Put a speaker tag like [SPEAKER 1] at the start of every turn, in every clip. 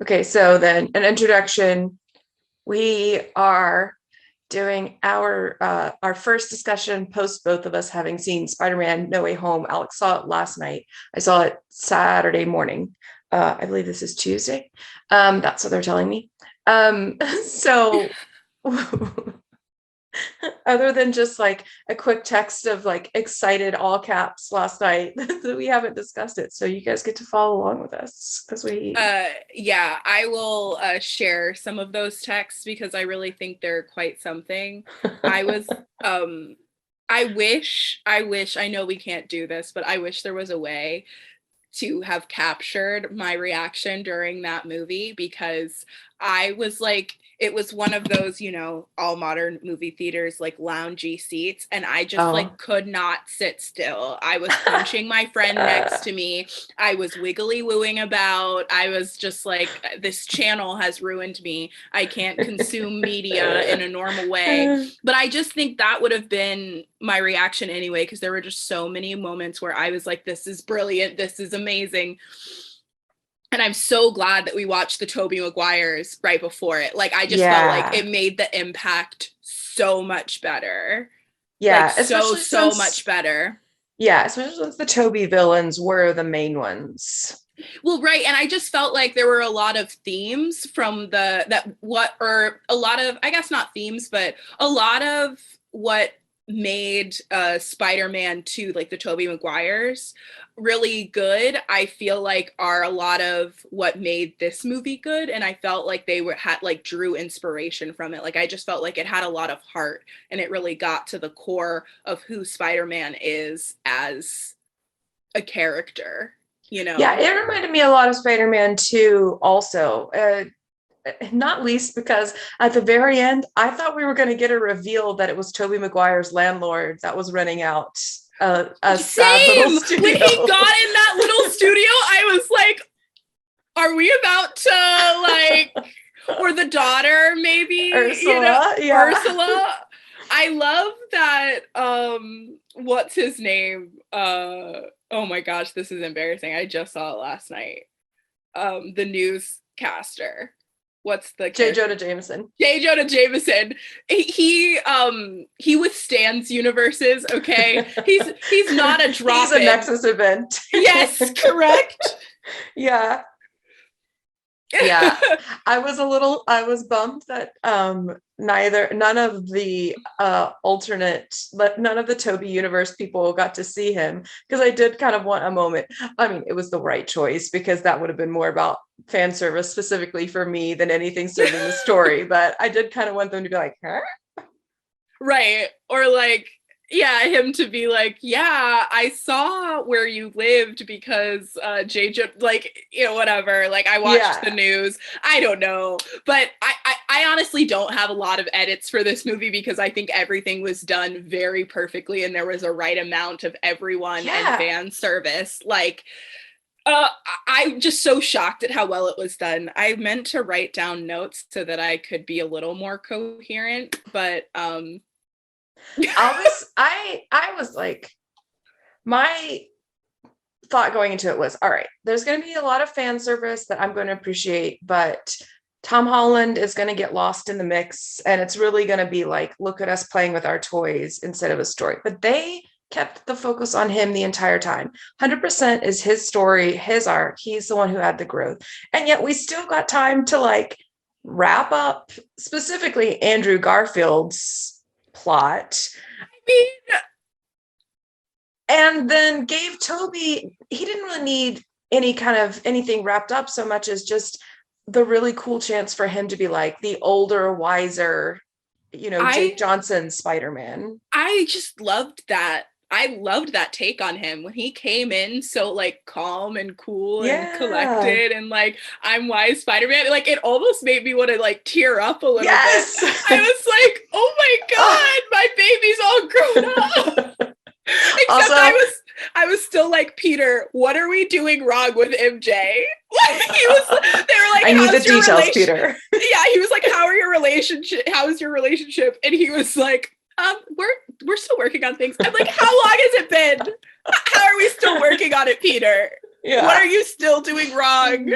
[SPEAKER 1] Okay, so then an introduction. We are doing our first discussion post both of us having seen Spider-Man No Way Home. Alex saw it last night. I saw it Saturday morning. I believe this is Tuesday. That's what they're telling me. So other than just like a quick text of like excited all caps last night, we haven't discussed it. So you guys get to follow along with us because
[SPEAKER 2] yeah, I will share some of those texts because I really think they're quite something. I was I wish I know we can't do this, but I wish there was a way to have captured my reaction during that movie because I was like, it was one of those, all modern movie theaters, like loungy seats. And I just
[SPEAKER 1] oh.
[SPEAKER 2] like could not sit still. I was punching my friend next to me. I was wiggly wooing about. I was just like, this channel has ruined me. I can't consume media in a normal way. But I just think that would have been my reaction anyway, because there were just so many moments where I was like, this is brilliant. This is amazing. And I'm so glad that we watched the Tobey Maguires right before it. Like, I just felt like it made the impact so much better.
[SPEAKER 1] Yeah,
[SPEAKER 2] like so much better.
[SPEAKER 1] Yeah, especially since the Tobey villains were the main ones.
[SPEAKER 2] Well, right, and I just felt like there were a lot of themes from a lot of, I guess not themes, but a lot of what made Spider-Man 2, like the Tobey Maguires, really good, I feel like are a lot of what made this movie good. And I felt like had like drew inspiration from it. Like, I just felt like it had a lot of heart and it really got to the core of who Spider-Man is as a character,
[SPEAKER 1] Yeah, it reminded me a lot of Spider-Man 2 also. Not least because at the very end, I thought we were going to get a reveal that it was Tobey Maguire's landlord that was renting out a sad little studio.
[SPEAKER 2] When he got in that little studio, I was like, are we about to like, or the daughter maybe?
[SPEAKER 1] Ursula,
[SPEAKER 2] Ursula. I love that, what's his name? Oh my gosh, this is embarrassing. I just saw it last night. The newscaster. What's the
[SPEAKER 1] J. Jonah Jameson?
[SPEAKER 2] J. Jonah Jameson. He withstands universes. Okay, he's not a drop.
[SPEAKER 1] He's a Nexus event.
[SPEAKER 2] Yes, correct.
[SPEAKER 1] Yeah. Yeah, I was bummed that none of the none of the Tobey universe people got to see him, because I did kind of want a moment. I mean, it was the right choice because that would have been more about fan service specifically for me than anything serving the story, but I did kind of want them to be like, huh?
[SPEAKER 2] Right. Or like, yeah, him to be like, yeah, I saw where you lived because JJ, like, whatever. Like, I watched the news. I don't know. But I honestly don't have a lot of edits for this movie because I think everything was done very perfectly and there was a right amount of everyone and fan service. Like, I'm just so shocked at how well it was done. I meant to write down notes so that I could be a little more coherent, but
[SPEAKER 1] I was like, my thought going into it was, all right, there's going to be a lot of fan service that I'm going to appreciate, but Tom Holland is going to get lost in the mix, and it's really going to be like, look at us playing with our toys instead of a story. But they kept the focus on him the entire time. 100% is his story, his arc. He's the one who had the growth. And yet we still got time to like wrap up specifically Andrew Garfield's plot. I mean, and then gave Tobey, he didn't really need any kind of anything wrapped up so much as just the really cool chance for him to be like the older, wiser, Jake Johnson Spider-Man.
[SPEAKER 2] I just loved that. I loved that take on him when he came in so like calm and cool and collected and like, I'm wise Spider-Man. Like, it almost made me want to like tear up a little bit. I was like, oh my God, my baby's all grown up. Except also, I was still like, Peter, what are we doing wrong with MJ? Like, they were like,
[SPEAKER 1] I need the details, Peter.
[SPEAKER 2] Yeah, he was like, how is your relationship? And he was like, we're still working on things. I'm like, how long has it been? How are we still working on it, Peter? Yeah. What are you still doing wrong?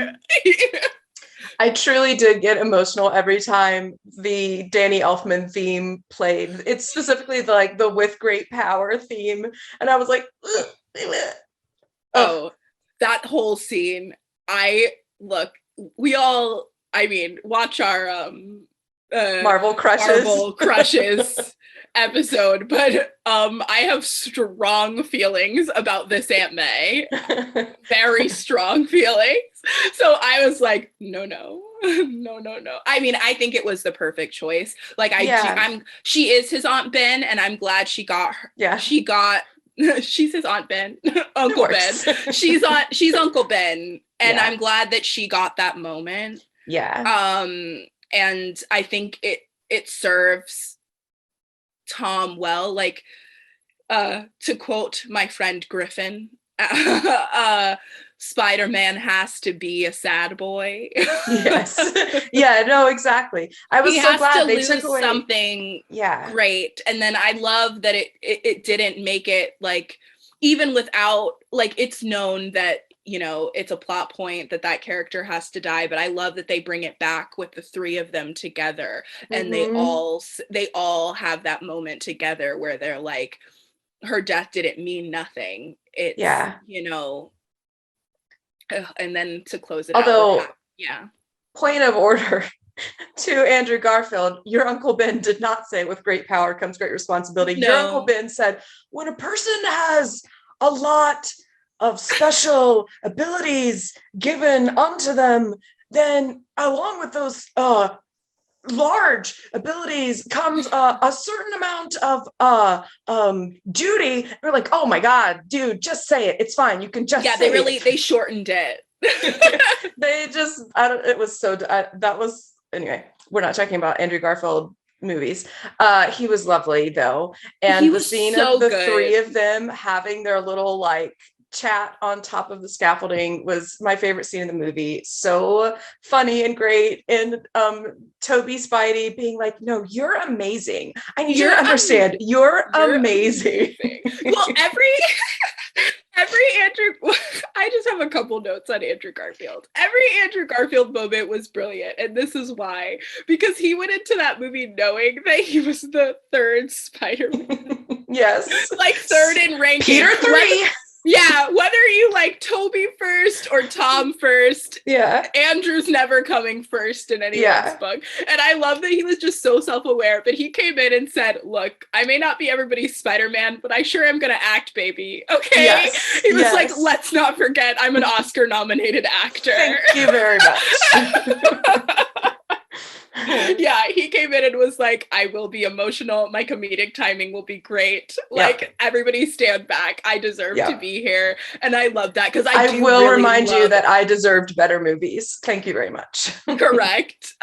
[SPEAKER 1] I truly did get emotional every time the Danny Elfman theme played. It's specifically the with great power theme. And I was like, ugh, ugh.
[SPEAKER 2] Oh, that whole scene. Watch our
[SPEAKER 1] Marvel
[SPEAKER 2] crushes episode, but I have strong feelings about this Aunt May. Very strong feelings. So I was like, no. I mean, I think it was the perfect choice. Like she is his Aunt Ben, and I'm glad she got her.
[SPEAKER 1] Yeah.
[SPEAKER 2] She's his Aunt Ben, Uncle Ben. She's Uncle Ben, and I'm glad that she got that moment.
[SPEAKER 1] Yeah.
[SPEAKER 2] And I think it serves Tom well. Like, to quote my friend Griffin, Spider-Man has to be a sad boy.
[SPEAKER 1] Yes. Yeah, no, exactly. I was so glad they took away
[SPEAKER 2] something great. And then I love that it didn't make it like, even without, like, it's known that, you know, it's a plot point that character has to die, but I love that they bring it back with the three of them together. And they all have that moment together where they're like, her death didn't mean nothing. It's, you know, and then to close it out.
[SPEAKER 1] Point of order to Andrew Garfield, your Uncle Ben did not say with great power comes great responsibility. No. Your Uncle Ben said, when a person has a lot of special abilities given unto them, then along with those large abilities comes a certain amount of duty. We're like, oh my God, dude, just say it. It's fine. You can just say it.
[SPEAKER 2] They shortened it.
[SPEAKER 1] It was so, that was, anyway, we're not talking about Andrew Garfield movies. He was lovely though. And the scene of the three of them having their little like chat on top of the scaffolding was my favorite scene in the movie. So funny and great. And Toby Spidey being like, no, you're amazing. I need you to understand, you're amazing.
[SPEAKER 2] Well, every Andrew, I just have a couple notes on Andrew Garfield. Every Andrew Garfield moment was brilliant, and this is why. Because he went into that movie knowing that he was the third Spider-Man.
[SPEAKER 1] Yes.
[SPEAKER 2] Like third in ranking.
[SPEAKER 1] Peter 3.
[SPEAKER 2] Whether you like Toby first or Tom first, Andrew's never coming first in anyone's book. And I love that he was just so self-aware, but he came in and said, look, I may not be everybody's Spider-Man, but I sure am gonna act, baby. Okay? Yes. He was like, let's not forget I'm an Oscar-nominated actor.
[SPEAKER 1] Thank you very much.
[SPEAKER 2] He came in and was like, I will be emotional. My comedic timing will be great. Like, everybody stand back. I deserve to be here. And I love that because I will really remind
[SPEAKER 1] you that I deserved better movies. Thank you very much.
[SPEAKER 2] Correct.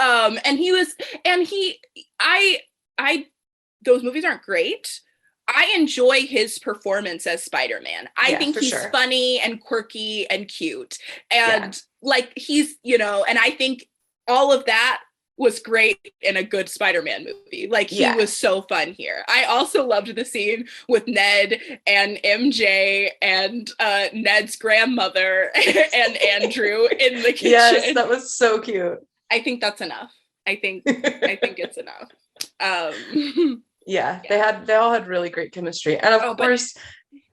[SPEAKER 2] Those movies aren't great. I enjoy his performance as Spider-Man. I think he's funny and quirky and cute. And like, he's, you know, and I think all of that was great in a good Spider-Man movie. Like, he was so fun here. I also loved the scene with Ned and MJ and Ned's grandmother and Andrew in the kitchen.
[SPEAKER 1] Yes, that was so cute.
[SPEAKER 2] I think that's enough. I think it's enough.
[SPEAKER 1] They all had really great chemistry. And of course,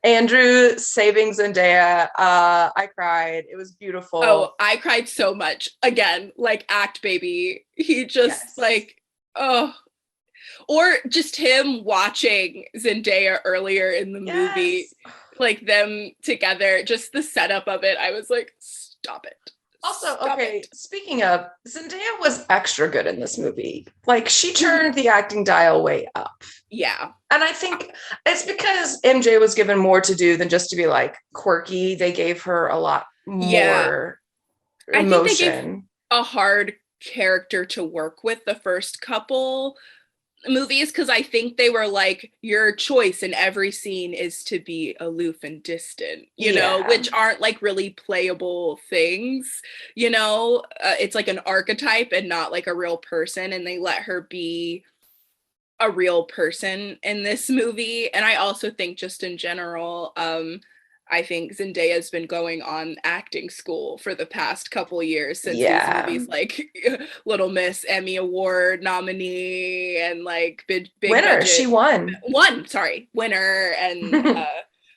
[SPEAKER 1] Andrew saving Zendaya, I cried. It was beautiful.
[SPEAKER 2] Oh, I cried so much. Again, like, act, baby. He just or just him watching Zendaya earlier in the movie, like them together, just the setup of it. I was like, stop it.
[SPEAKER 1] Also, speaking of, Zendaya was extra good in this movie. Like, she turned the acting dial way up.
[SPEAKER 2] Yeah.
[SPEAKER 1] And I think it's because MJ was given more to do than just to be like quirky. They gave her a lot more emotion.
[SPEAKER 2] I think they gave a hard character to work with the first couple movies, because I think they were like, your choice in every scene is to be aloof and distant, you know, which aren't like really playable things, you know. It's like an archetype and not like a real person, and they let her be a real person in this movie. And I also think just in general, I think Zendaya's been going on acting school for the past couple years since these movies, like Little Miss Emmy Award nominee and like big
[SPEAKER 1] winner.
[SPEAKER 2] Budget.
[SPEAKER 1] She won.
[SPEAKER 2] Winner and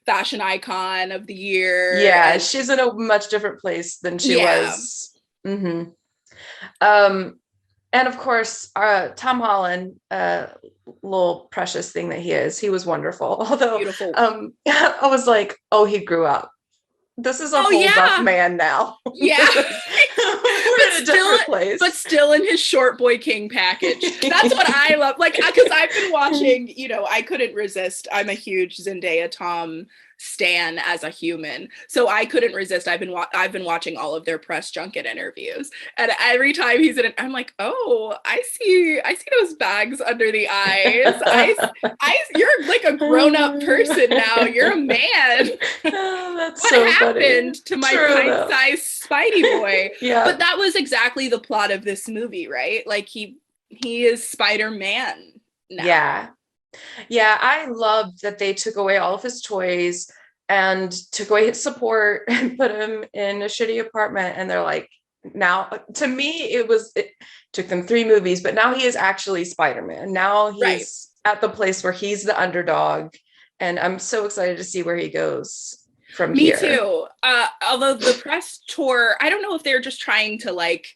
[SPEAKER 2] fashion icon of the year.
[SPEAKER 1] Yeah,
[SPEAKER 2] and
[SPEAKER 1] she's in a much different place than she was. Mm-hmm. And of course, Tom Holland, little precious thing that he was wonderful. Although,
[SPEAKER 2] beautiful.
[SPEAKER 1] I was like, oh, he grew up. This is a full buff man now.
[SPEAKER 2] Yeah.
[SPEAKER 1] We're in a different place.
[SPEAKER 2] But still in his short boy king package. That's what I love. Like, because I've been watching, I couldn't resist. I'm a huge Zendaya Tom stan as a human, so I couldn't resist. I've been watching all of their press junket interviews, and every time he's in it, I'm like, oh, I see those bags under the eyes. You're like a grown-up person now. You're a man.
[SPEAKER 1] Oh, that's
[SPEAKER 2] what
[SPEAKER 1] so
[SPEAKER 2] happened
[SPEAKER 1] funny.
[SPEAKER 2] to my pint-sized Spidey boy?
[SPEAKER 1] Yeah,
[SPEAKER 2] but that was exactly the plot of this movie, right? Like he is Spider-Man now.
[SPEAKER 1] Yeah, I loved that they took away all of his toys and took away his support and put him in a shitty apartment. And they're like, now, to me, it took them 3 movies, but now he is actually Spider-Man. Now he's at the place where he's the underdog. And I'm so excited to see where he goes from here.
[SPEAKER 2] Me too. Although the press tour, I don't know if they're just trying to like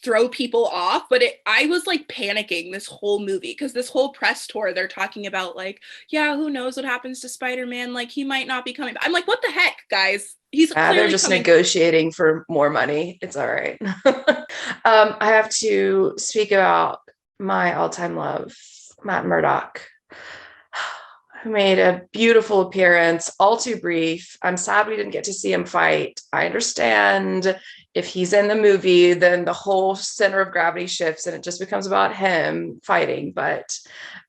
[SPEAKER 2] throw people off, but I was like panicking this whole movie because this whole press tour they're talking about like, yeah, who knows what happens to Spider-Man, like he might not be coming back. I'm like, what the heck, guys,
[SPEAKER 1] they're just negotiating for more money. It's all right. I have to speak about my all-time love, Matt Murdock, who made a beautiful appearance, all too brief. I'm sad we didn't get to see him fight. I understand if he's in the movie, then the whole center of gravity shifts and it just becomes about him fighting. But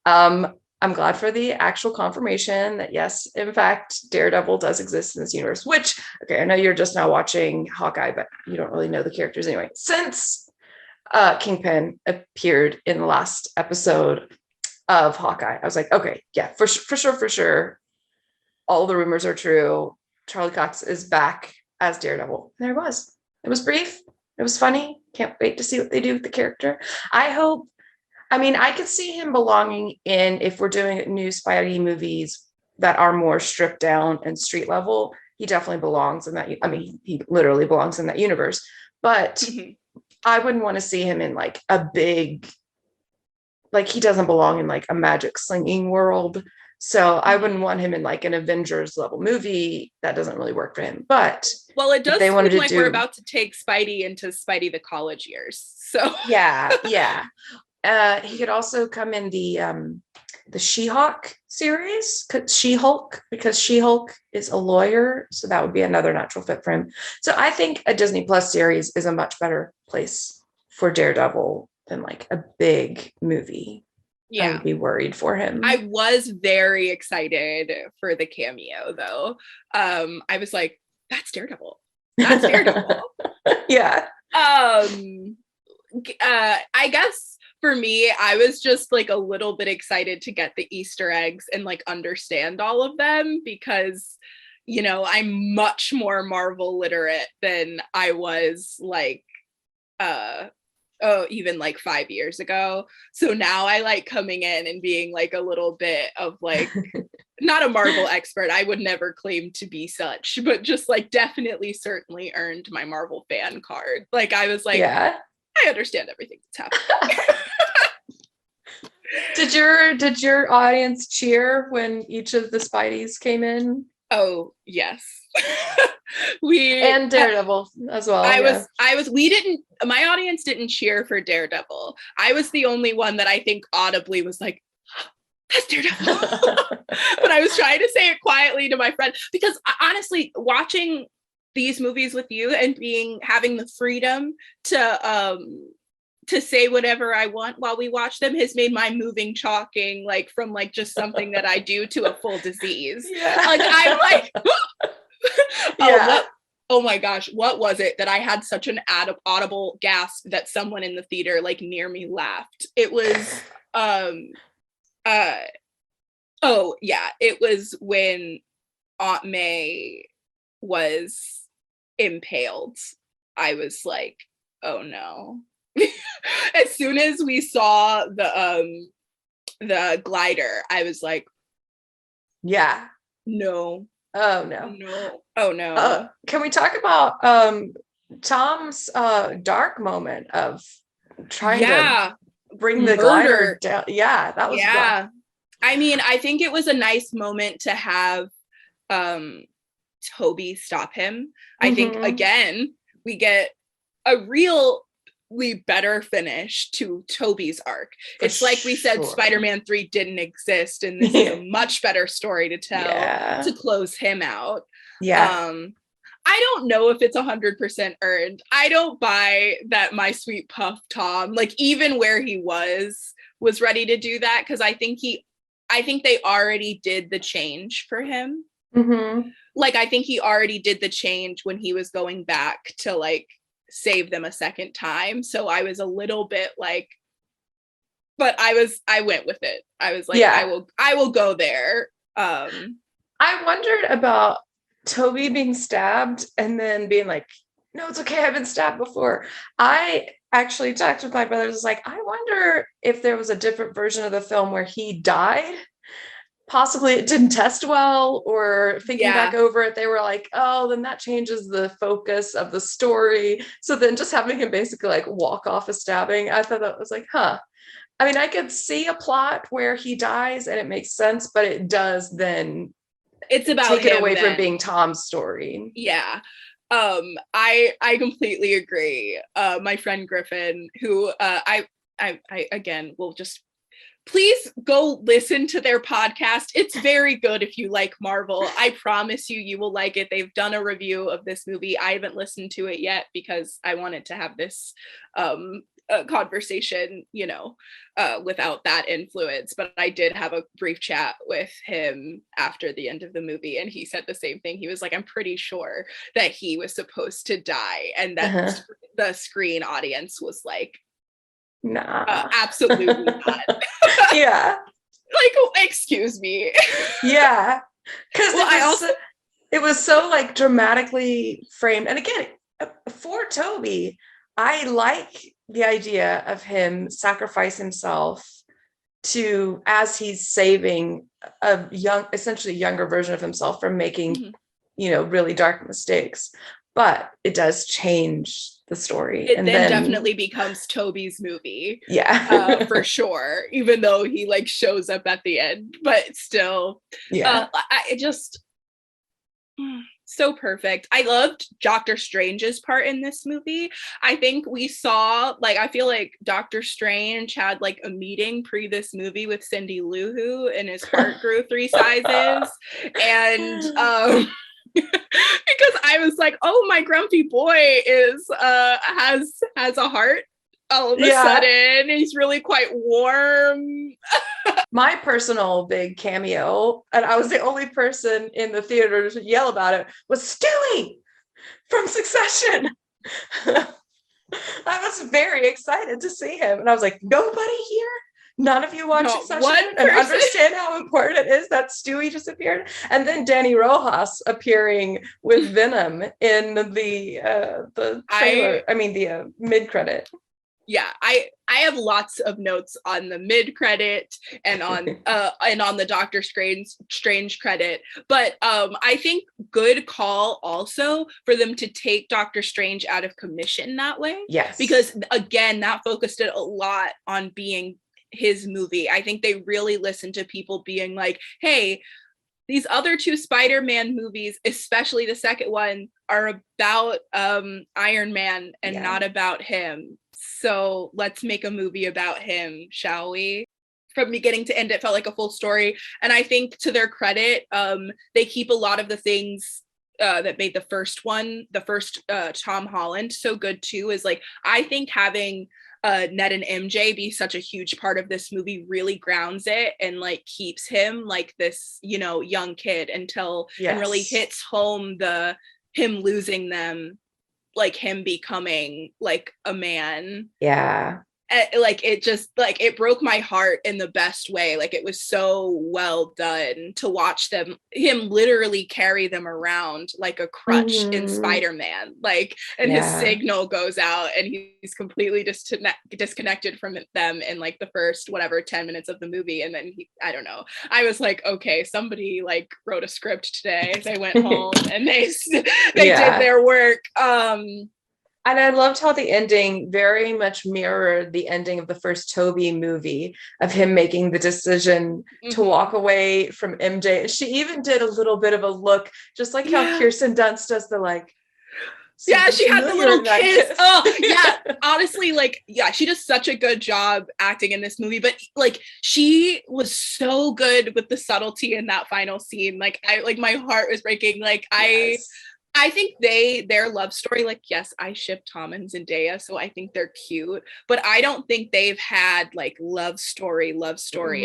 [SPEAKER 1] I'm glad for the actual confirmation that, yes, in fact, Daredevil does exist in this universe, which, okay, I know you're just now watching Hawkeye, but you don't really know the characters anyway. Since Kingpin appeared in the last episode of Hawkeye, I was like, okay, yeah, for sure. All the rumors are true. Charlie Cox is back as Daredevil. There it was. It was brief. It was funny. Can't wait to see what they do with the character. I could see him belonging in, if we're doing new Spidey movies that are more stripped down and street level, he definitely belongs in that. He literally belongs in that universe. But I wouldn't want to see him in like a big, like he doesn't belong in like a magic slinging world. So I wouldn't want him in like an Avengers level movie. That doesn't really work for him. But
[SPEAKER 2] it does seem like we're about to take Spidey into Spidey the college years. So
[SPEAKER 1] yeah. He could also come in the She-Hulk series, She-Hulk, because She-Hulk is a lawyer, so that would be another natural fit for him. So I think a Disney Plus series is a much better place for Daredevil than like a big movie. I would be worried for him.
[SPEAKER 2] I was very excited for the cameo, though. I was like, "That's Daredevil. That's Daredevil."
[SPEAKER 1] Yeah.
[SPEAKER 2] I guess for me, I was just like a little bit excited to get the Easter eggs and like understand all of them because, I'm much more Marvel literate than I was like, even like 5 years ago. So now I like coming in and being like a little bit of like, not a Marvel expert. I would never claim to be such, but just like definitely certainly earned my Marvel fan card. Like I was like, I understand everything that's happening.
[SPEAKER 1] Did your audience cheer when each of the Spideys came in?
[SPEAKER 2] Oh, yes.
[SPEAKER 1] And Daredevil as well.
[SPEAKER 2] My audience didn't cheer for Daredevil. I was the only one that I think audibly was like, that's Daredevil. But I was trying to say it quietly to my friend because honestly, watching these movies with you and having the freedom to say whatever I want while we watch them has made my moving chalking like from like just something that I do to a full disease.
[SPEAKER 1] Yeah.
[SPEAKER 2] Like I'm like, oh my gosh, what was it that I had such an audible gasp that someone in the theater like near me laughed? It was it was when Aunt May was impaled, I was like, oh no. As soon as we saw the glider, I was like,
[SPEAKER 1] yeah.
[SPEAKER 2] no.
[SPEAKER 1] Oh no.
[SPEAKER 2] No. Oh no.
[SPEAKER 1] Can we talk about Tom's dark moment of trying to bring the glider down? Yeah, that was rough.
[SPEAKER 2] I mean, I think it was a nice moment to have Toby stop him. I think again we get a really better finish to Toby's arc. It's like we said, Spider-Man 3 didn't exist, and this is a much better story to tell to close him out. I don't know if it's 100% earned. I don't buy that My Sweet Puff Tom, like even where he was ready to do that, because I think they already did the change for him. Like I think he already did the change when he was going back to like save them a second time. So I was a little bit like, but I went with it. I was like, I will go there.
[SPEAKER 1] I wondered about Toby being stabbed and then being like, no, it's okay, I've been stabbed before. I actually talked with my brothers, was like, I wonder if there was a different version of the film where he died. Possibly it didn't test well, or thinking back over it, they were like, oh, then that changes the focus of the story. So then just having him basically like walk off a stabbing, I thought that was like, huh. I mean, I could see a plot where he dies and it makes sense, but it does then
[SPEAKER 2] it's about
[SPEAKER 1] take it away from being Tom's story.
[SPEAKER 2] Yeah. I completely agree. My friend Griffin, who I again will just please go listen to their podcast. It's very good if you like Marvel. I promise you will like it. They've done a review of this movie. I haven't listened to it yet because I wanted to have this conversation, without that influence. But I did have a brief chat with him after the end of the movie, and he said the same thing. He was like, I'm pretty sure that he was supposed to die, and that the screen audience was like,
[SPEAKER 1] nah,
[SPEAKER 2] absolutely not.
[SPEAKER 1] Yeah.
[SPEAKER 2] Like, excuse me.
[SPEAKER 1] Yeah. Because it was so like dramatically framed. And again, for Toby, I like the idea of him sacrifice himself to, as he's saving a essentially younger version of himself from making, really dark mistakes. But it does change the story.
[SPEAKER 2] It then definitely becomes Toby's movie.
[SPEAKER 1] Yeah.
[SPEAKER 2] For sure. Even though he like shows up at the end, but still.
[SPEAKER 1] Yeah.
[SPEAKER 2] It just so perfect. I loved Doctor Strange's part in this movie. I think we saw, like, I feel like Doctor Strange had like a meeting pre this movie with Cindy Lou Who, and his heart grew 3 sizes. And because I was like, oh, my grumpy boy is has a heart all of a sudden. He's really quite warm.
[SPEAKER 1] My personal big cameo, and I was the only person in the theater to yell about it, was Stewie from Succession. I was very excited to see him, and I was like, nobody here? None of you watch Succession and understand how important it is that Stewie just appeared? And then Danny Rojas appearing with Venom in the trailer. The mid-credit.
[SPEAKER 2] Yeah, I have lots of notes on the mid-credit and on the Doctor Strange credit, but I think good call also for them to take Doctor Strange out of commission that way.
[SPEAKER 1] Yes,
[SPEAKER 2] because again, that focused it a lot on being his movie. I think they really listened to people being like, hey, these other 2 Spider-Man movies, especially the second one, are about Iron Man and not about him. So let's make a movie about him, shall we? From beginning to end, it felt like a full story. And I think to their credit, they keep a lot of the things that made the first Tom Holland so good too. Is like, I think having Ned and MJ be such a huge part of this movie really grounds it and like keeps him like this, young kid until and really hits home him losing them, like him becoming like a man.
[SPEAKER 1] Yeah.
[SPEAKER 2] like it just like it broke my heart in the best way. Like it was so well done to watch him literally carry them around like a crutch in Spider-Man, like, and his signal goes out and he's completely disconnected from them in like the first 10 minutes of the movie, and then I don't know, I was like, okay, somebody like wrote a script today. They went home and they did their work.
[SPEAKER 1] And I loved how the ending very much mirrored the ending of the first Tobey movie, of him making the decision to walk away from MJ. She even did a little bit of a look, just like how Kirsten Dunst does the like.
[SPEAKER 2] Yeah, she had the little kiss. Oh, yeah. Honestly, like, yeah, she does such a good job acting in this movie. But like, she was so good with the subtlety in that final scene. Like, my heart was breaking. Like, I think their love story, like, yes, I ship Tom and Zendaya, so I think they're cute, but I don't think they've had like love story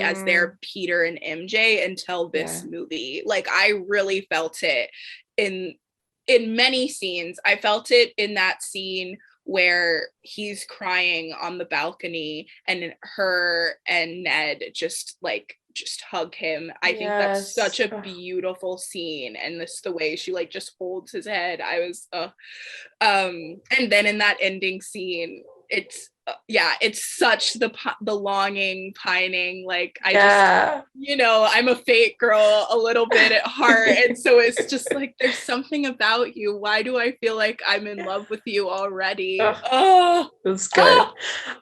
[SPEAKER 2] as their Peter and MJ until this movie. Like, I really felt it in many scenes. I felt it in that scene where he's crying on the balcony and her and Ned just hug him. I think that's such a beautiful scene, and the way she like just holds his head. I was and then in that ending scene, it's such the longing, pining, like I just, you know, I'm a fate girl a little bit at heart, and so it's just like, there's something about you, why do I feel like I'm in love with you already?
[SPEAKER 1] It was good.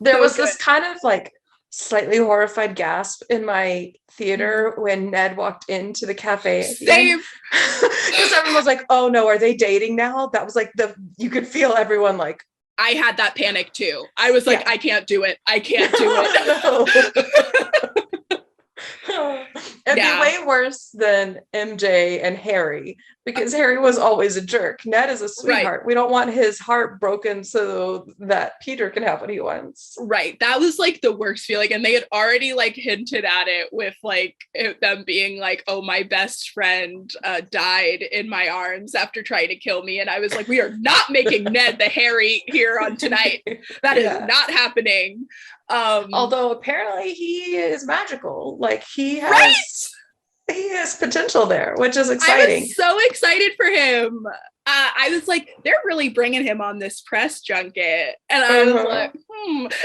[SPEAKER 1] There was this kind of like slightly horrified gasp in my theater when Ned walked into the cafe.
[SPEAKER 2] Same.
[SPEAKER 1] Because everyone was like, oh no, are they dating now? That was like you could feel everyone like,
[SPEAKER 2] I had that panic too. I was like, I can't do it. I can't do it.
[SPEAKER 1] It'd be way worse than MJ and Harry, because Harry was always a jerk. Ned is a sweetheart. Right. We don't want his heart broken so that Peter can have what he wants.
[SPEAKER 2] Right. That was like the worst feeling. And they had already like hinted at it with like them being like, oh, my best friend died in my arms after trying to kill me. And I was like, we are not making Ned the Harry here on tonight. That is not happening.
[SPEAKER 1] Although apparently he is magical. Like he has potential there, which is exciting.
[SPEAKER 2] I was so excited for him. I was like, they're really bringing him on this press junket. And I was like,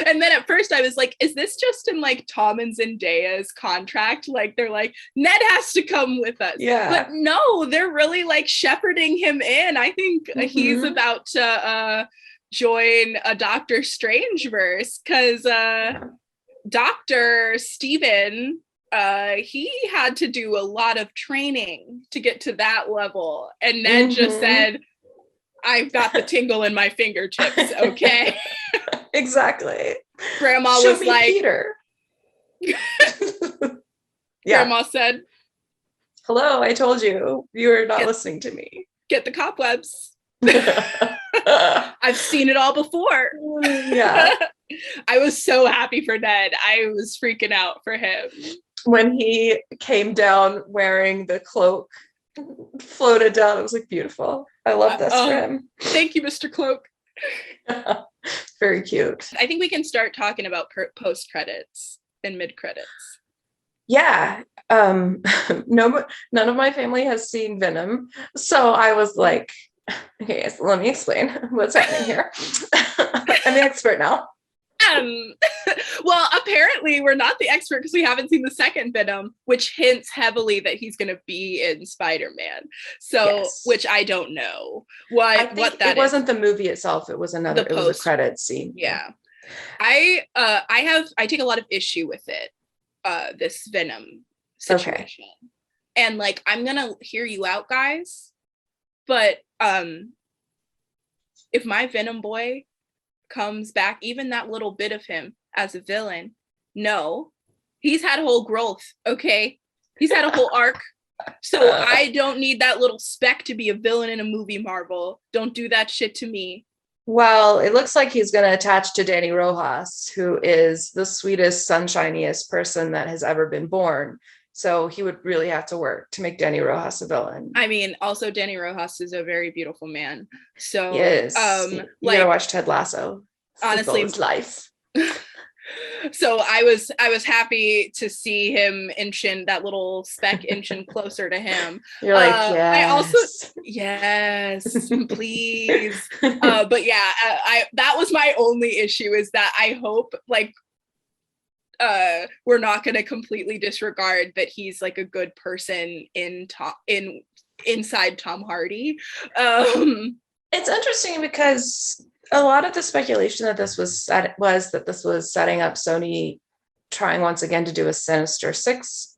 [SPEAKER 2] And then at first I was like, is this just in like Tom and Zendaya's contract? Like they're like, Ned has to come with us.
[SPEAKER 1] Yeah.
[SPEAKER 2] But no, they're really like shepherding him in. I think he's about to join a Doctor Strange verse, because Dr. Steven, he had to do a lot of training to get to that level. And Ned just said, I've got the tingle in my fingertips, okay?
[SPEAKER 1] Exactly.
[SPEAKER 2] Grandma was like,
[SPEAKER 1] Peter.
[SPEAKER 2] Grandma said,
[SPEAKER 1] hello, I told you, you are not listening to me.
[SPEAKER 2] Get the cobwebs. I've seen it all before.
[SPEAKER 1] Yeah.
[SPEAKER 2] I was so happy for Ned. I was freaking out for him.
[SPEAKER 1] When he came down wearing the cloak, floated down, it was like beautiful. I love this for him.
[SPEAKER 2] Thank you, Mr. Cloak.
[SPEAKER 1] Very cute.
[SPEAKER 2] I think we can start talking about post credits and mid credits.
[SPEAKER 1] Yeah. None of my family has seen Venom, so I was like, okay, so let me explain what's happening here. I'm the expert now.
[SPEAKER 2] Well, apparently we're not the expert because we haven't seen the second Venom, which hints heavily that he's going to be in Spider-Man. So, which I don't know what that is.
[SPEAKER 1] It wasn't the movie itself. It was it was a credit scene.
[SPEAKER 2] Yeah. I take a lot of issue with it. This Venom situation. Okay. And like, I'm going to hear you out, guys. But if my Venom boy comes back, even that little bit of him as a villain, no, he's had a whole growth, okay? He's had a whole arc. So I don't need that little speck to be a villain in a movie, Marvel. Don't do that shit to me.
[SPEAKER 1] Well, it looks like he's going to attach to Danny Rojas, who is the sweetest, sunshiniest person that has ever been born. So he would really have to work to make Danny Rojas a villain.
[SPEAKER 2] I mean, also Danny Rojas is a very beautiful man. So
[SPEAKER 1] yes, you gotta watch Ted Lasso.
[SPEAKER 2] Honestly,
[SPEAKER 1] his life.
[SPEAKER 2] So I was happy to see him inching that little speck inching closer to him.
[SPEAKER 1] You're like,
[SPEAKER 2] I also
[SPEAKER 1] yes.
[SPEAKER 2] please. But yeah, I that was my only issue, is that I hope like we're not going to completely disregard that he's like a good person inside Tom Hardy.
[SPEAKER 1] It's interesting because a lot of the speculation that this was that this was setting up Sony trying once again to do a Sinister Six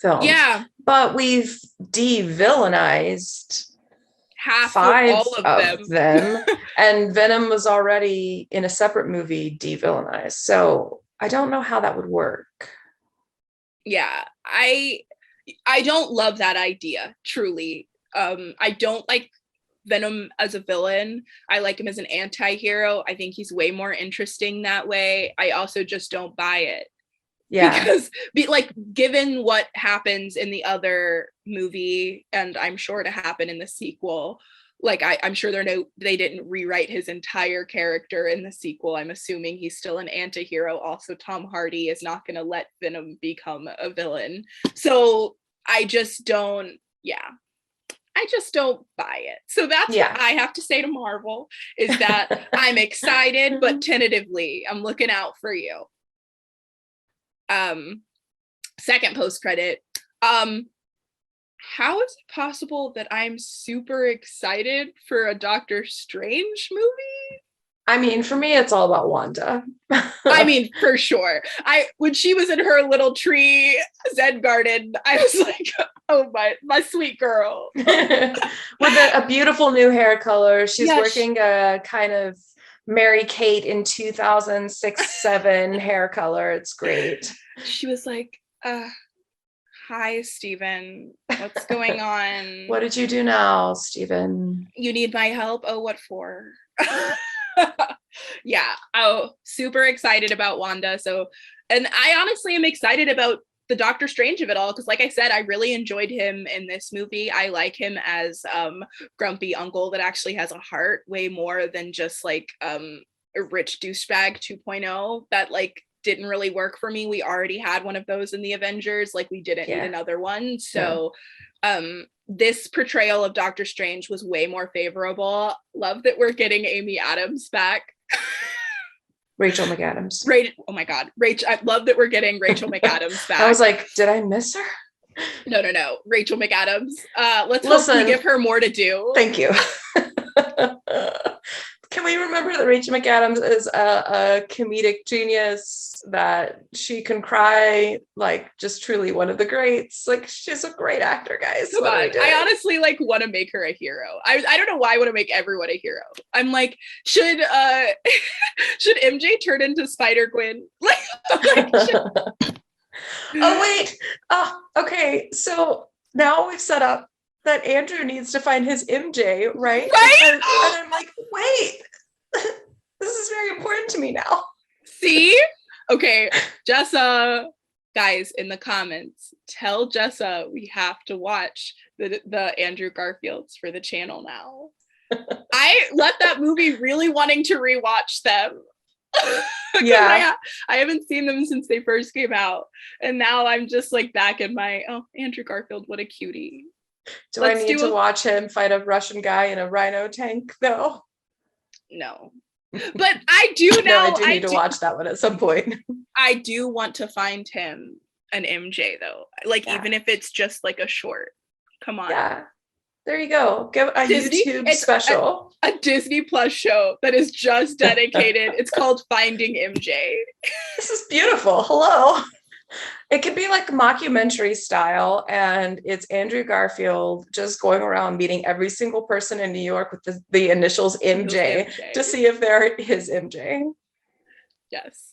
[SPEAKER 1] film.
[SPEAKER 2] Yeah.
[SPEAKER 1] But we've de-villainized
[SPEAKER 2] half
[SPEAKER 1] five
[SPEAKER 2] of all of
[SPEAKER 1] them. And Venom was already in a separate movie de-villainized. So I don't know how that would work.
[SPEAKER 2] Yeah, I don't love that idea, truly. I don't like Venom as a villain. I like him as an anti-hero. I think he's way more interesting that way. I also just don't buy it. Yeah. Because like, given what happens in the other movie, and I'm sure to happen in the sequel, like I'm sure they didn't rewrite his entire character in the sequel. I'm assuming he's still an anti-hero. Also, Tom Hardy is not going to let Venom become a villain. So I just don't buy it. So that's what I have to say to Marvel, is that I'm excited, but tentatively, I'm looking out for you. Second post-credit. How is it possible that I'm super excited for a Doctor Strange movie?
[SPEAKER 1] I mean, for me, it's all about Wanda.
[SPEAKER 2] I mean, for sure. When she was in her little tree Zen garden, I was like, oh my sweet girl.
[SPEAKER 1] With a beautiful new hair color. She's working a kind of Mary Kate in 2006-7 hair color. It's great.
[SPEAKER 2] She was like, hi, Steven. What's going on?
[SPEAKER 1] What did you do now, Steven?
[SPEAKER 2] You need my help? Oh, what for? Yeah. Oh, super excited about Wanda. So, and I honestly am excited about the Doctor Strange of it all, because like I said, I really enjoyed him in this movie. I like him as grumpy uncle that actually has a heart, way more than just like a rich douchebag 2.0 that like didn't really work for me. We already had one of those in the Avengers, like we didn't need another one. So this portrayal of Doctor Strange was way more favorable. Love that we're getting Amy Adams back.
[SPEAKER 1] Rachel McAdams.
[SPEAKER 2] Oh my God. I love that we're getting Rachel Madams back.
[SPEAKER 1] I was like, did I miss her?
[SPEAKER 2] No. Rachel McAdams. Let's hope we give her more to do.
[SPEAKER 1] Thank you. Can we remember that Rachel McAdams is a comedic genius, that she can cry, like just truly one of the greats. Like, she's a great actor, guys.
[SPEAKER 2] Come on. I honestly like want to make her a hero. I don't know why I want to make everyone a hero. I'm like, should MJ turn into Spider-Gwen?
[SPEAKER 1] Oh wait. Okay. So now we've set up that Andrew needs to find his MJ, right?
[SPEAKER 2] Right?
[SPEAKER 1] And I'm like, wait, this is very important to me now.
[SPEAKER 2] See? Okay, Jessa, guys, in the comments, tell Jessa we have to watch the Andrew Garfields for the channel now. I left that movie really wanting to rewatch them. Yeah, I haven't seen them since they first came out, and now I'm just like back in my Andrew Garfield, what a cutie.
[SPEAKER 1] Do I need to watch him fight a Russian guy in a rhino tank though?
[SPEAKER 2] No, but I do know.
[SPEAKER 1] No, I do need to watch that one at some point.
[SPEAKER 2] I do want to find him an MJ though, like even if it's just like a short. Come on.
[SPEAKER 1] Yeah. There you go. Give a YouTube special.
[SPEAKER 2] A Disney Plus show that is just dedicated. It's called Finding MJ.
[SPEAKER 1] This is beautiful. Hello. It could be like mockumentary style, and it's Andrew Garfield just going around meeting every single person in New York with the initials MJ to see if they're his MJ.
[SPEAKER 2] Yes.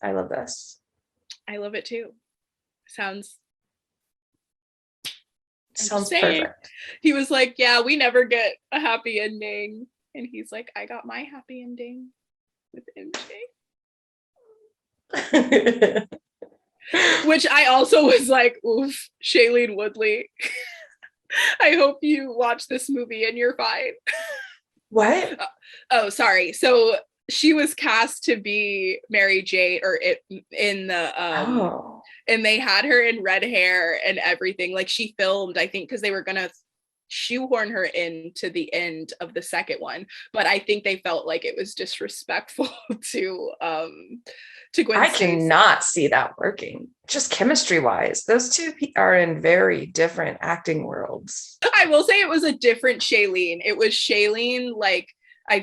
[SPEAKER 1] I love this.
[SPEAKER 2] I love it too. Sounds
[SPEAKER 1] perfect.
[SPEAKER 2] He was like, yeah, we never get a happy ending. And he's like, I got my happy ending with MJ. Which I also was like, oof, Shailene Woodley. I hope you watch this movie and you're fine.
[SPEAKER 1] What?
[SPEAKER 2] Oh, sorry. So she was cast to be Mary Jane, or in the and they had her in red hair and everything. Like, she filmed, I think, because they were gonna shoehorn her into the end of the second one, but I think they felt like it was disrespectful to Gwen
[SPEAKER 1] I
[SPEAKER 2] Stacy.
[SPEAKER 1] cannot see that working, just chemistry wise. Those two are in very different acting worlds.
[SPEAKER 2] I will say it was a different Shailene. It was Shailene, like,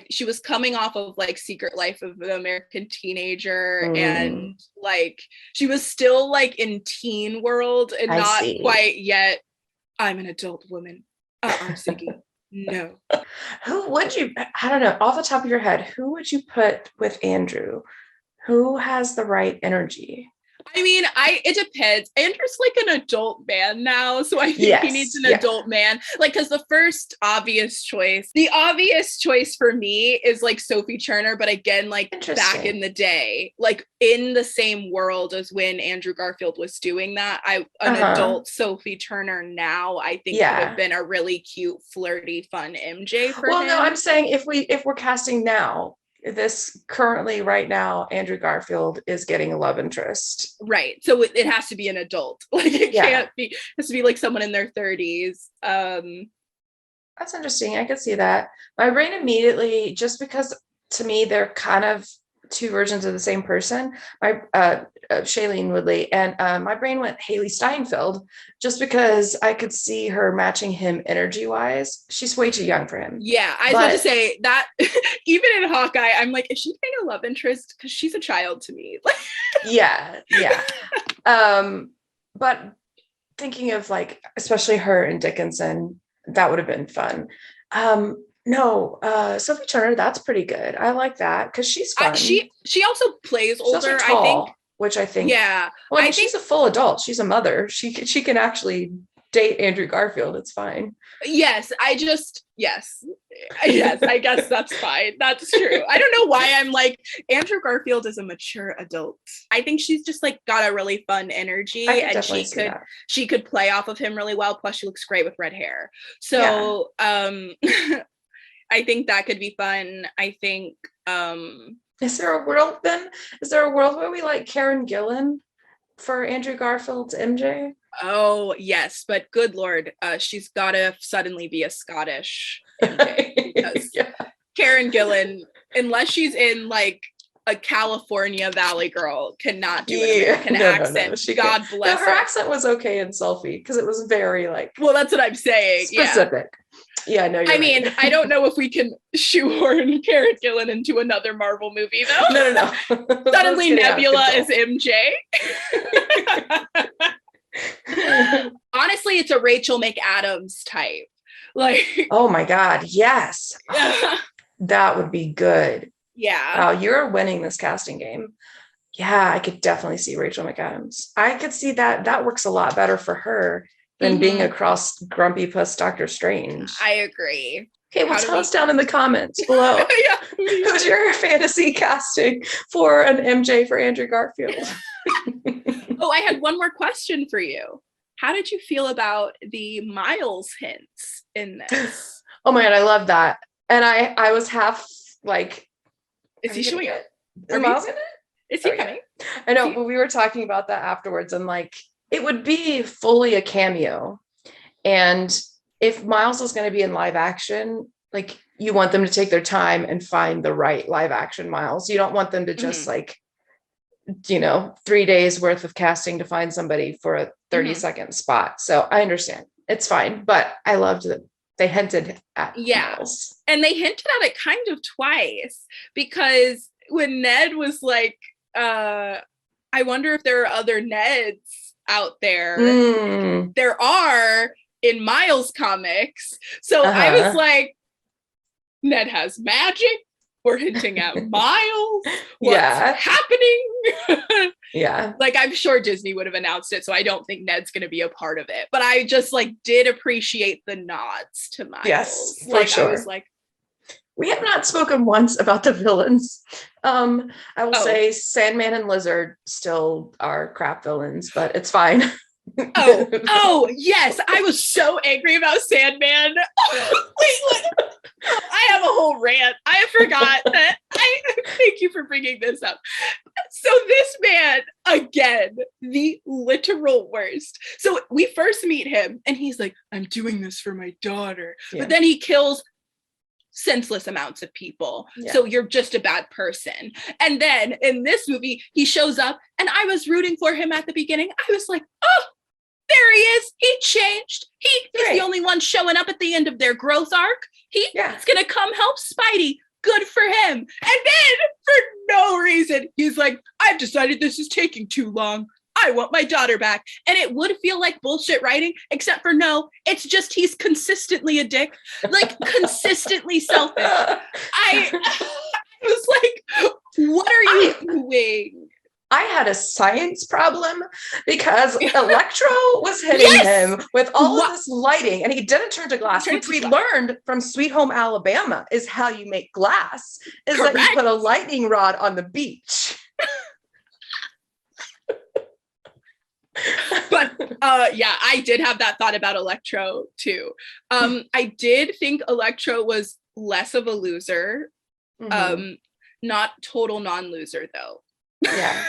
[SPEAKER 2] she was coming off of like Secret Life of the American Teenager, and like she was still like in teen world and not quite yet. I'm an adult woman. Ziggy. No.
[SPEAKER 1] Who would you, I don't know, off the top of your head, who would you put with Andrew? Who has the right energy?
[SPEAKER 2] I mean, it depends. Andrew's like an adult man now, so I think he needs an adult man. Like, because the obvious choice for me is like Sophie Turner, but again, like back in the day, like in the same world as when Andrew Garfield was doing that. An adult Sophie Turner now, I think would have been a really cute, flirty, fun MJ for him.
[SPEAKER 1] No, I'm saying if we're casting now, this currently right now, Andrew Garfield is getting a love interest.
[SPEAKER 2] Right. So it has to be an adult. Like, it can't be, it has to be like someone in their 30s.
[SPEAKER 1] That's interesting. I could see that. My brain immediately, just because to me they're kind of two versions of the same person, my Shailene Woodley, and my brain went Haley Steinfeld, just because I could see her matching him energy wise. She's way too young for him.
[SPEAKER 2] Yeah, I was about to say that. Even in Hawkeye, I'm like, is she getting a love interest? Because she's a child to me.
[SPEAKER 1] yeah. But thinking of like, especially her and Dickinson, that would have been fun. No, Sophie Turner, that's pretty good. I like that because she's fun.
[SPEAKER 2] She also plays older,
[SPEAKER 1] also tall,
[SPEAKER 2] I think.
[SPEAKER 1] Which I think,
[SPEAKER 2] yeah.
[SPEAKER 1] Well, I think she's a full adult. She's a mother. She can actually date Andrew Garfield. It's fine.
[SPEAKER 2] Yes, I guess that's fine. That's true. I don't know why I'm like, Andrew Garfield is a mature adult. I think she's just like got a really fun energy, and she could play off of him really well. Plus, she looks great with red hair. So, I think that could be fun. I think.
[SPEAKER 1] Is there a world then? Is there a world where we like Karen Gillan for Andrew Garfield's MJ?
[SPEAKER 2] Oh, yes, but good Lord, she's gotta suddenly be a Scottish MJ, because Karen Gillan, unless she's in like a California Valley girl, cannot do an American accent. No, God bless her.
[SPEAKER 1] Her accent was okay in Selfie because it was very like,
[SPEAKER 2] well, that's what I'm saying.
[SPEAKER 1] Specific. Yeah, no,
[SPEAKER 2] I mean, I don't know if we can shoehorn Karen Gillan into another Marvel movie, though.
[SPEAKER 1] No.
[SPEAKER 2] Suddenly Nebula is MJ. Honestly, it's a Rachel McAdams type. Like,
[SPEAKER 1] oh my God, yes. That would be good.
[SPEAKER 2] Yeah.
[SPEAKER 1] Wow, you're winning this casting game. Yeah, I could definitely see Rachel McAdams. I could see that. That works a lot better for her than being across Grumpy Puss Doctor Strange.
[SPEAKER 2] I agree.
[SPEAKER 1] Okay, well, tell us down in the comments below. Who's your fantasy casting for an MJ for Andrew Garfield?
[SPEAKER 2] Oh, I had one more question for you. How did you feel about the Miles hints in this?
[SPEAKER 1] Oh my God, I love that. And I was half like,
[SPEAKER 2] is he showing up?
[SPEAKER 1] Is Miles in it?
[SPEAKER 2] Is he coming?
[SPEAKER 1] I know, but we were talking about that afterwards, and like, it would be fully a cameo. And if Miles is going to be in live action, like, you want them to take their time and find the right live action Miles. You don't want them to just like, 3 days worth of casting to find somebody for a 30-second spot. So I understand. It's fine. But I loved that they hinted at Miles.
[SPEAKER 2] And they hinted at it kind of twice, because when Ned was like, I wonder if there are other Neds out there. There are in Miles comics. So I was like, Ned has magic. We're hinting at Miles. What's happening? Like, I'm sure Disney would have announced it, so I don't think Ned's going to be a part of it. But I just like did appreciate the nods to Miles.
[SPEAKER 1] Yes,
[SPEAKER 2] like,
[SPEAKER 1] for sure.
[SPEAKER 2] I was like,
[SPEAKER 1] we have not spoken once about the villains. I will say Sandman and Lizard still are crap villains, but it's fine.
[SPEAKER 2] Oh, yes. I was so angry about Sandman. Wait, I have a whole rant. I forgot that bringing this up. So this man, again, the literal worst. So we first meet him and he's like, I'm doing this for my daughter. Yeah. But then he kills senseless amounts of people. Yeah. So you're just a bad person. And then in this movie, he shows up and I was rooting for him at the beginning. I was like, oh, there he is. He changed. He's the only one showing up at the end of their growth arc. He's going to come help Spidey. Good for him. And then for no reason, he's like, I've decided this is taking too long. I want my daughter back. And it would feel like bullshit writing, except for no, it's just he's consistently a dick, like consistently selfish. I was like, what are you doing?
[SPEAKER 1] I had a science problem because Electro was hitting him with all of this lighting and he didn't turn to glass, which we learned from Sweet Home Alabama is how you make glass, is that you put a lightning rod on the beach.
[SPEAKER 2] But I did have that thought about Electro too. I did think Electro was less of a loser, not total non-loser though.
[SPEAKER 1] Yeah.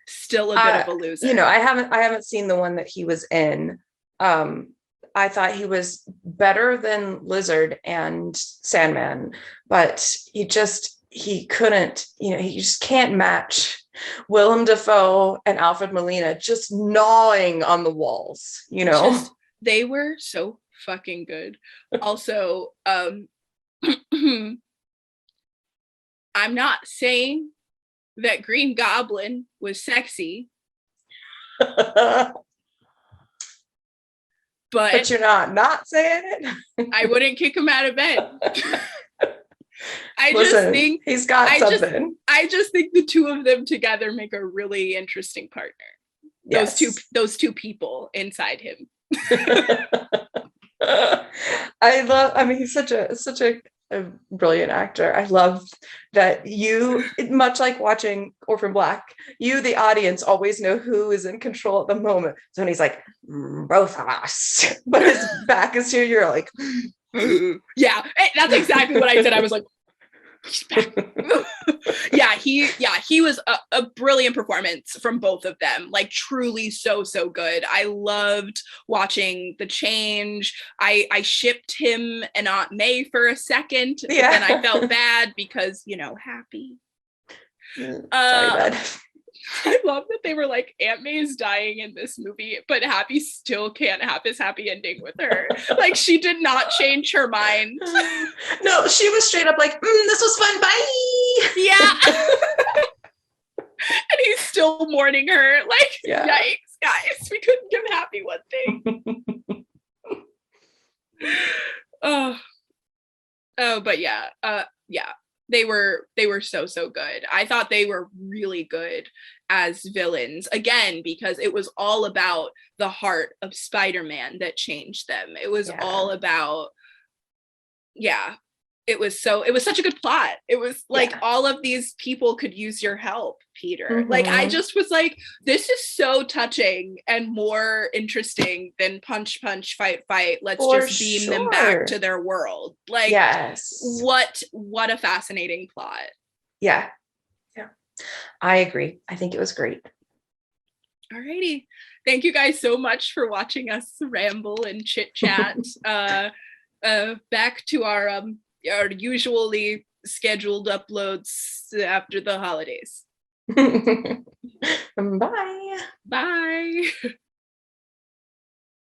[SPEAKER 2] Still a bit of a loser.
[SPEAKER 1] You know, I haven't seen the one that he was in. I thought he was better than Lizard and Sandman, but he couldn't, you know, he just can't match Willem Dafoe and Alfred Molina just gnawing on the walls, you know.
[SPEAKER 2] They were so fucking good. Also, I'm not saying that Green Goblin was sexy. But
[SPEAKER 1] you're not saying it?
[SPEAKER 2] I wouldn't kick him out of bed.
[SPEAKER 1] Just think he's got something.
[SPEAKER 2] I just think the two of them together make a really interesting partner. Yes. Those two people inside him.
[SPEAKER 1] He's such a brilliant actor. I love that you, much like watching Orphan Black, you, the audience, always know who is in control at the moment. So when he's like, both of us, but his back is here, you're like,
[SPEAKER 2] yeah, that's exactly what I said. I was like, he's back. he was a brilliant performance from both of them, like truly so good. I loved watching the change. I shipped him and Aunt May for a second, but then I felt bad because, you know, Happy.
[SPEAKER 1] Sorry, bud.
[SPEAKER 2] I love that they were like, Aunt May is dying in this movie, but Happy still can't have his happy ending with her. Like, she did not change her mind.
[SPEAKER 1] No, she was straight up like, this was fun, bye.
[SPEAKER 2] Yeah. And he's still mourning her. Like, yikes, guys, we couldn't give Happy one thing. But they were so good. I thought they were really good as villains, again, because it was all about the heart of Spider-Man that changed them. It was all about, it was such a good plot. It was like all of these people could use your help, Peter. Like, I just was like, this is so touching and more interesting than punch, fight. Let's just beam them back to their world. Like, what a fascinating plot.
[SPEAKER 1] Yeah. I agree. I think it was great.
[SPEAKER 2] Alrighty. Thank you guys so much for watching us ramble and chit chat. Back to our usually scheduled uploads after the holidays.
[SPEAKER 1] Bye.
[SPEAKER 2] Bye.